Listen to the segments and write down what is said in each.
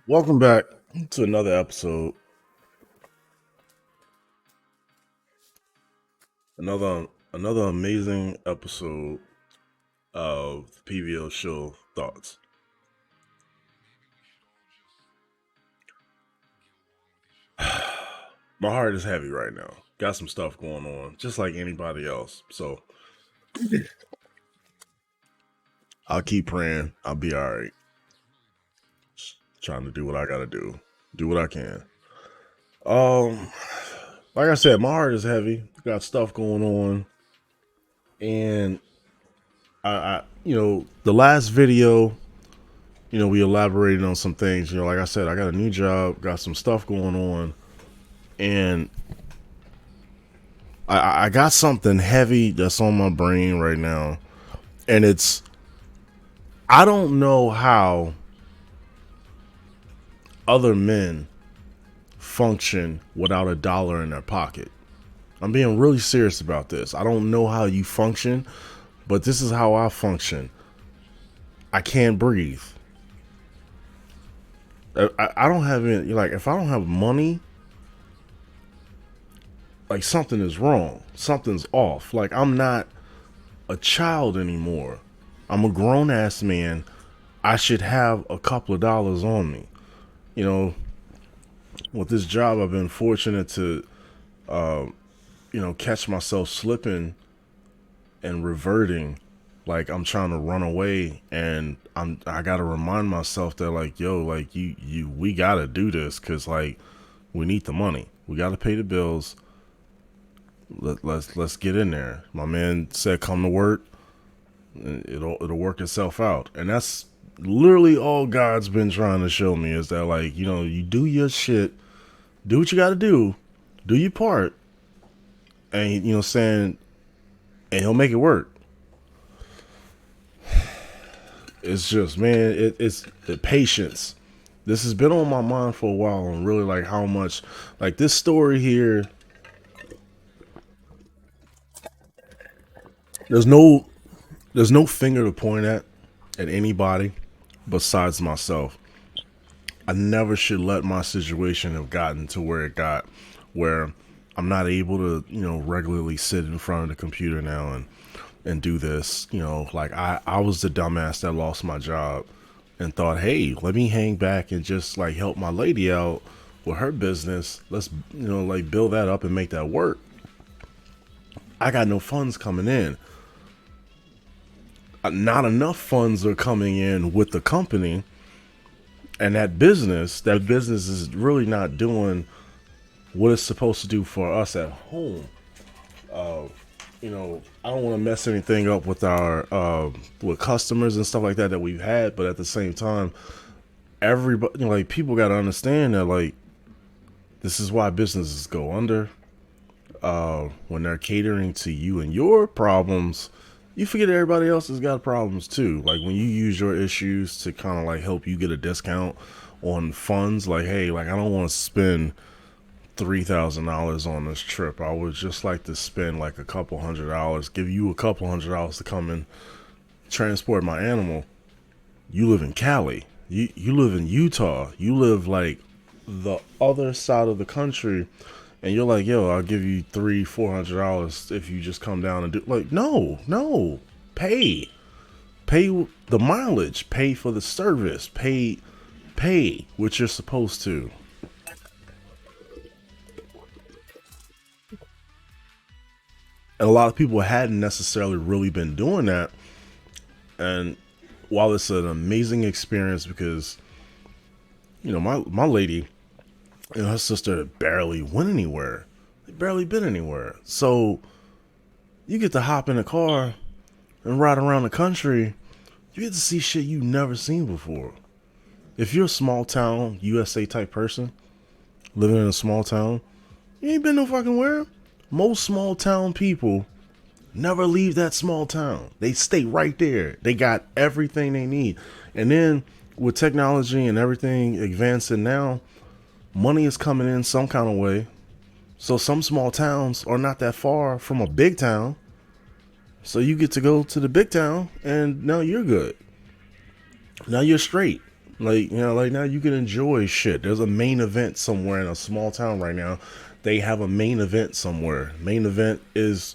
Welcome back to another episode, another amazing episode of the P.V.O Show thoughts. My heart is heavy right now. Got some stuff going on, just like anybody else. So I'll keep praying. I'll be all right. Just trying to do what I gotta do what I can. Um, like I said, my heart is heavy. Got stuff going on, and the last video, we elaborated on some things. Like I said, I got a new job, got some stuff going on, and I got something heavy that's on my brain right now, and I don't know how other men function without a dollar in their pocket. I'm being really serious about this. I don't know how you function, but this is how I function. I can't breathe. I don't have any, like, if I don't have money, like, something is wrong. Something's off. Like, I'm not a child anymore. I'm a grown ass man. I should have a couple of dollars on me. You know, with this job, I've been fortunate to, catch myself slipping and reverting. Like I'm trying to run away, and I gotta remind myself that, like, yo, like we gotta do this because, like, we need the money. We gotta pay the bills. Let's get in there. My man said, "Come to work. It'll work itself out," and that's literally all God's been trying to show me is that, like, you do your shit, do what you got to do your part, and saying, and He'll make it work. It's just, man, it's the patience. This has been on my mind for a while, and really, like, how much, like, this story here. There's no there's no finger to point at anybody besides myself. I never should let my situation have gotten to where it got, where I'm not able to, regularly sit in front of the computer now and do this. Like, I was the dumbass that lost my job and thought, hey, let me hang back and just, like, help my lady out with her business. Let's, like, build that up and make that work. I got no funds coming in. Not enough funds are coming in with the company, and that business is really not doing what it's supposed to do for us at home. I don't want to mess anything up with our with customers and stuff like that we've had, but at the same time, everybody, like, people got to understand that, like, this is why businesses go under. When they're catering to you and your problems, you forget everybody else has got problems too. Like, when you use your issues to kind of, like, help you get a discount on funds, like, hey, like, I don't want to spend $3,000 on this trip. I would just like to spend, like, a couple $100, give you a couple $100 to come and transport my animal. You live in Cali. You live in Utah. You live, like, the other side of the country, and you're like, yo, I'll give you $300-400 if you just come down and do, like, no, pay the mileage, pay for the service, pay what you're supposed to. And a lot of people hadn't necessarily really been doing that. And while it's an amazing experience because, my lady and her sister barely went anywhere. They barely been anywhere. So you get to hop in a car and ride around the country. You get to see shit you never seen before. If you're a small town USA type person living in a small town, you ain't been no fucking where. Most small town people never leave that small town. They stay right there. They got everything they need. And then with technology and everything advancing now, money is coming in some kind of way. So some small towns are not that far from a big town. So you get to go to the big town and now you're good. Now you're straight. Like, like now you can enjoy shit. There's a main event somewhere in a small town right now. They have a main event somewhere. Main event is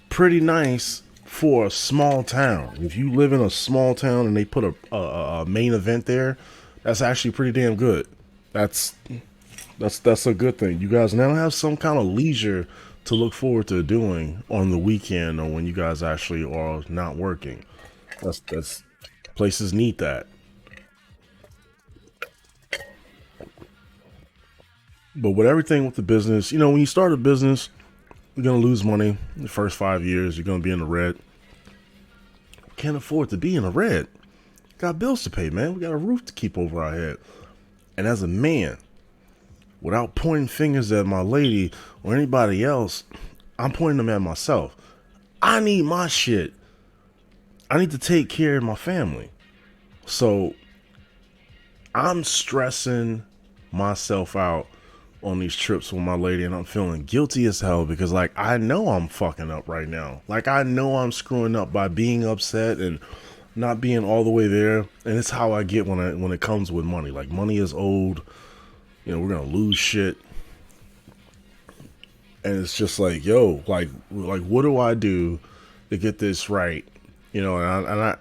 pretty nice for a small town. If you live in a small town and they put a main event there, that's actually pretty damn good. That's that's a good thing. You guys now have some kind of leisure to look forward to doing on the weekend or when you guys actually are not working. That's places need that. But with everything with the business, when you start a business, you're gonna lose money the first 5 years. You're gonna be in the red. Can't afford to be in the red. Got bills to pay, man. We got a roof to keep over our head. And as a man, without pointing fingers at my lady or anybody else, I'm pointing them at myself. I need my shit. I need to take care of my family. So I'm stressing myself out on these trips with my lady, and I'm feeling guilty as hell because like I know I'm fucking up right now. Like I know I'm screwing up by being upset and not being all the way there. And it's how I get when it comes with money. Like money is old. We're gonna lose shit. And it's just like, yo, like what do I do to get this right? I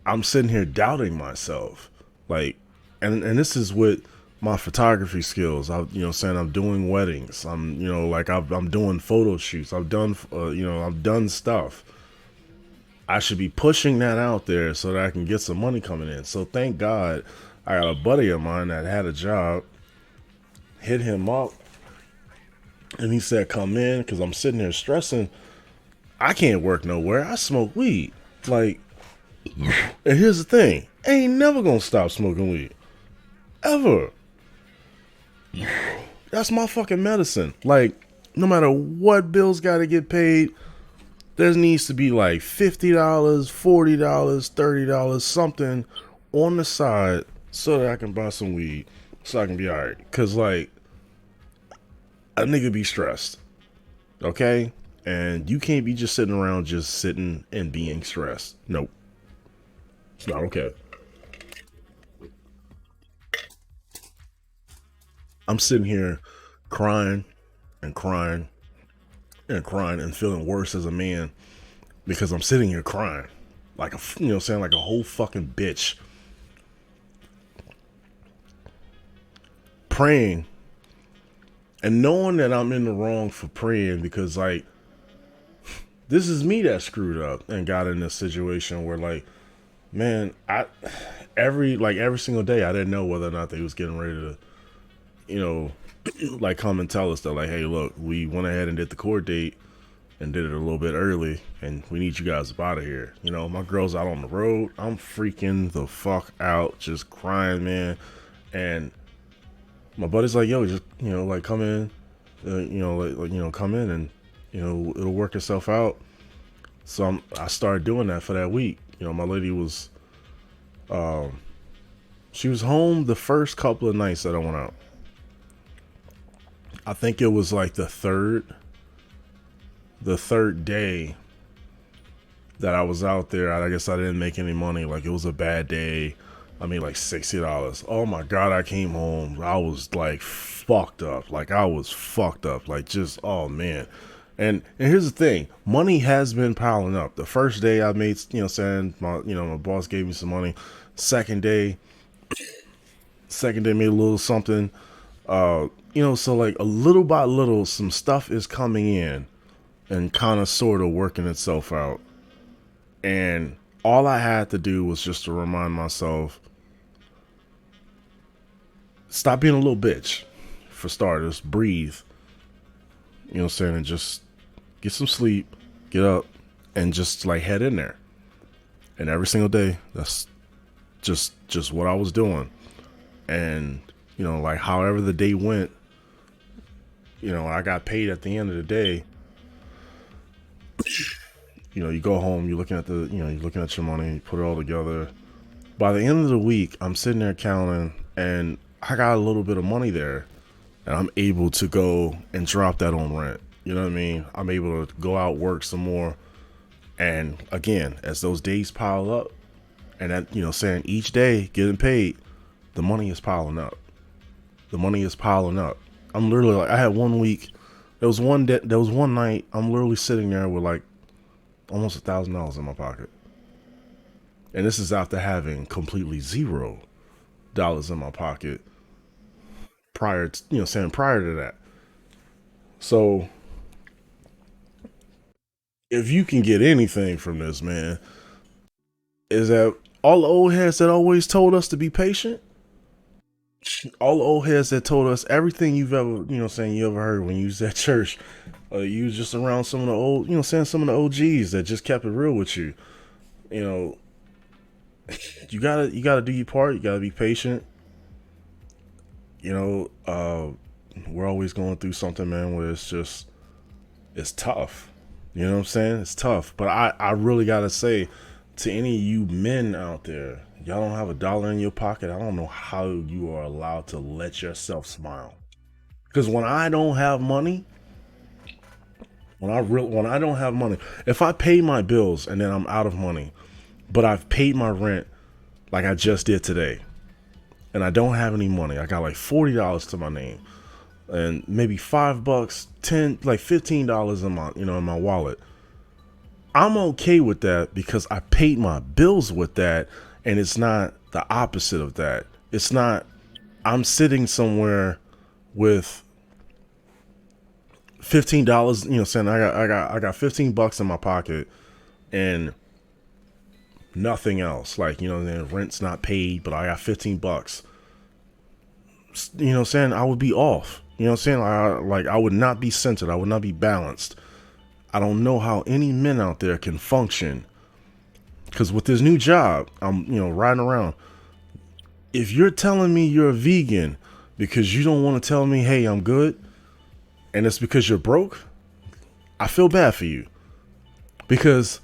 I'm sitting here doubting myself. Like, and this is with my photography skills. Saying I'm doing weddings. I'm doing photo shoots. I've done stuff. I should be pushing that out there so that I can get some money coming in. So thank God I got a buddy of mine that had a job. Hit him up, and he said, "Come in," because I'm sitting there stressing. I can't work nowhere. I smoke weed. Like, and here's the thing: I ain't never gonna stop smoking weed, ever. That's my fucking medicine. Like, no matter what bills got to get paid, there needs to be like $50, $40, $30, something on the side so that I can buy some weed, so I can be alright. Cause like a nigga be stressed, okay? And you can't be just sitting around just sitting and being stressed. Nope, it's not okay. I'm sitting here crying and crying and crying and feeling worse as a man because I'm sitting here crying like saying like a whole fucking bitch, praying and knowing that I'm in the wrong for praying because like this is me that screwed up and got in this situation where like, man, I every single day I didn't know whether or not they was getting ready to, you know, like come and tell us that like, hey, look, we went ahead and did the court date and did it a little bit early, and we need you guys up out of here. My girl's out on the road. I'm freaking the fuck out, just crying, man. And my buddy's like, yo, just like come in, come in and it'll work itself out. So I started doing that for that week. My lady was, she was home the first couple of nights that I went out. I think it was like the third day that I was out there. I guess I didn't make any money. Like it was a bad day. I made like $60. Oh my God, I came home. I was like fucked up. Like I was fucked up. Like just, oh man. And here's the thing, money has been piling up. The first day I made, saying my boss gave me some money. Second day made a little something. So like a little by little, some stuff is coming in and kind of sort of working itself out. And all I had to do was just to remind myself, stop being a little bitch. For starters, breathe. And just get some sleep, get up, and just like head in there. And every single day, that's just what I was doing. And like however the day went, I got paid at the end of the day. You go home, you're looking at your money, you put it all together. By the end of the week, I'm sitting there counting, and I got a little bit of money there, and I'm able to go and drop that on rent. You know what I mean? I'm able to go out, work some more. And again, as those days pile up, And that, saying each day getting paid, the money is piling up. The money is piling up. I'm literally like, I had one week. There was one night. I'm literally sitting there with like almost $1,000 in my pocket, and this is after having completely $0 in my pocket prior to, saying prior to that. So if you can get anything from this, man, is that all the old heads that always told us to be patient, all the old heads that told us everything you've ever, saying you ever heard when you was at church, you was just around some of the old, saying some of the OGs that just kept it real with you. You know, you gotta do your part. You gotta be patient. You know, we're always going through something, man, where it's tough. You know what I'm saying? It's tough. But I really gotta say, to any of you men out there, y'all don't have $1 in your pocket. I don't know how you are allowed to let yourself smile. Because when I don't have money, when I don't have money, if I pay my bills and then I'm out of money, but I've paid my rent like I just did today, and I don't have any money, I got like $40 to my name, and maybe $5, 10, like $15 in my in my wallet. I'm okay with that because I paid my bills with that, and it's not the opposite of that. It's not I'm sitting somewhere with $15, saying I got $15 in my pocket and nothing else. Like, then rent's not paid, but I got $15. Saying I would be off. Saying I would not be centered. I would not be balanced. I don't know how any men out there can function. Because with this new job, I'm, riding around. If you're telling me you're a vegan because you don't want to tell me, hey, I'm good, and it's because you're broke, I feel bad for you. Because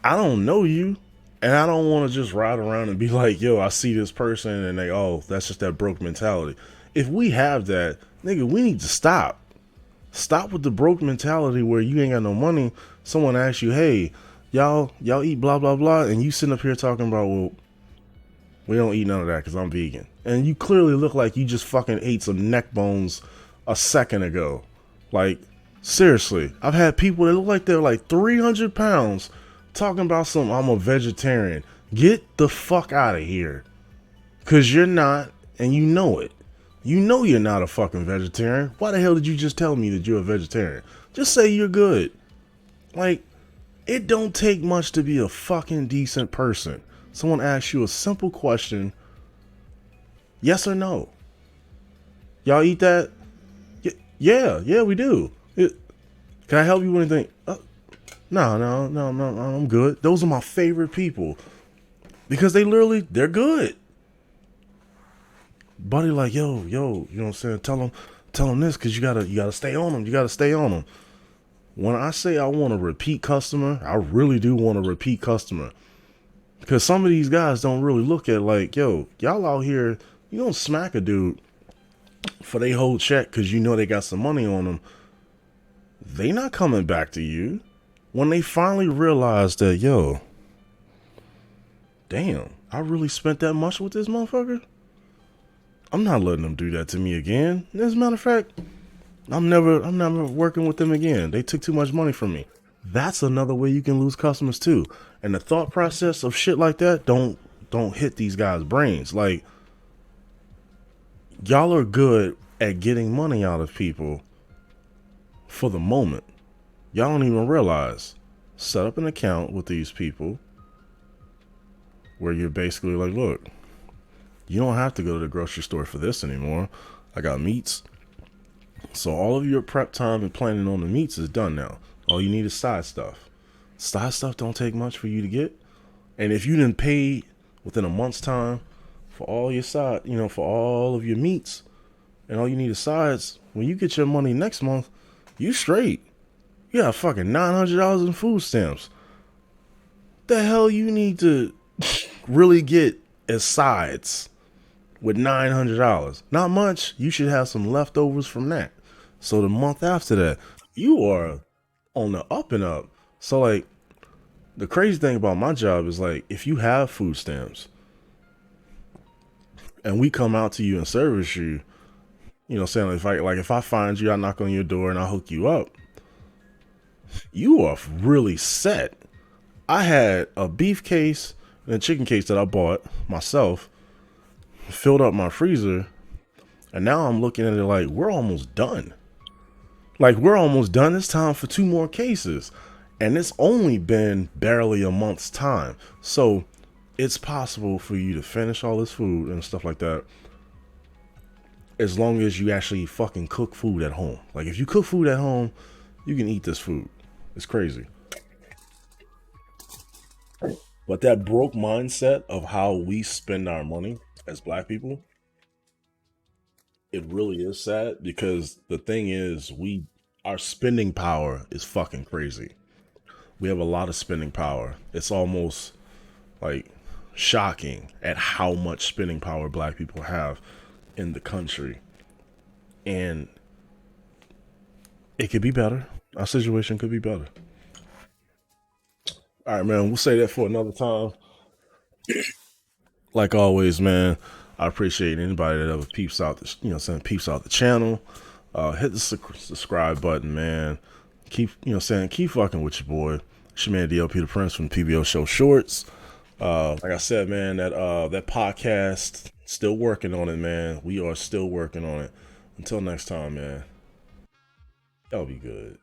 I don't know you, and I don't want to just ride around and be like, yo, I see this person, and that's just that broke mentality. If we have that, nigga, we need to stop. Stop with the broke mentality where you ain't got no money. Someone asks you, hey, y'all eat blah, blah, blah. And you sitting up here talking about, well, we don't eat none of that because I'm vegan. And you clearly look like you just fucking ate some neck bones a second ago. Like, seriously, I've had people that look like they're like 300 pounds talking about I'm a vegetarian. Get the fuck out of here. Because you're not, and you know it. You know you're not a fucking vegetarian. Why the hell did you just tell me that you're a vegetarian? Just say you're good. Like, it don't take much to be a fucking decent person. Someone asks you a simple question. Yes or no? Y'all eat that? Yeah, we do. Can I help you with anything? No, I'm good. Those are my favorite people. Because they're good. Buddy, like, yo, you know what I'm saying? Tell them this, because you gotta stay on them. You gotta stay on them. When I say I want a repeat customer, I really do want a repeat customer. Because some of these guys don't really look at like, yo, y'all out here, you don't smack a dude for they whole check because they got some money on them. They not coming back to you. When they finally realize that, yo, damn, I really spent that much with this motherfucker? I'm not letting them do that to me again. As a matter of fact, I'm never working with them again. They took too much money from me. That's another way you can lose customers too. And the thought process of shit like that don't hit these guys' brains. Like, y'all are good at getting money out of people for the moment. Y'all don't even realize. Set up an account with these people where you're basically like, look, you don't have to go to the grocery store for this anymore. I got meats. So all of your prep time and planning on the meats is done now. All you need is side stuff. Side stuff don't take much for you to get. And if you didn't pay within a month's time for all your for all of your meats, and all you need is sides, when you get your money next month, you straight. You got fucking $900 in food stamps. The hell you need to really get as sides with $900? Not much. You should have some leftovers from that. So the month after that, you are on the up and up. So like, the crazy thing about my job is like if you have food stamps and we come out to you and service you, you know, saying if I find you, I knock on your door and I hook you up, you are really set. I had a beef case and a chicken case that I bought myself, filled up my freezer, and now I'm looking at it like we're almost done. Like we're almost done. It's time for 2 more cases. And it's only been barely a month's time. So it's possible for you to finish all this food and stuff like that as long as you actually fucking cook food at home. Like if you cook food at home, you can eat this food. It's crazy. But that broke mindset of how we spend our money as black people, it really is sad because the thing is we our spending power is fucking crazy. We have a lot of spending power. It's almost like shocking at how much spending power black people have in the country. And it could be better. Our situation could be better. All right, man. We'll say that for another time. Like always, man. I appreciate anybody that ever peeps out the, saying peeps out the channel. Hit the subscribe button, man. Keep, saying keep fucking with your boy. It's your man DLP the Prince from P.V.O Show Shorts. Like I said, man, that podcast, still working on it, man. We are still working on it. Until next time, man. Y'all be good.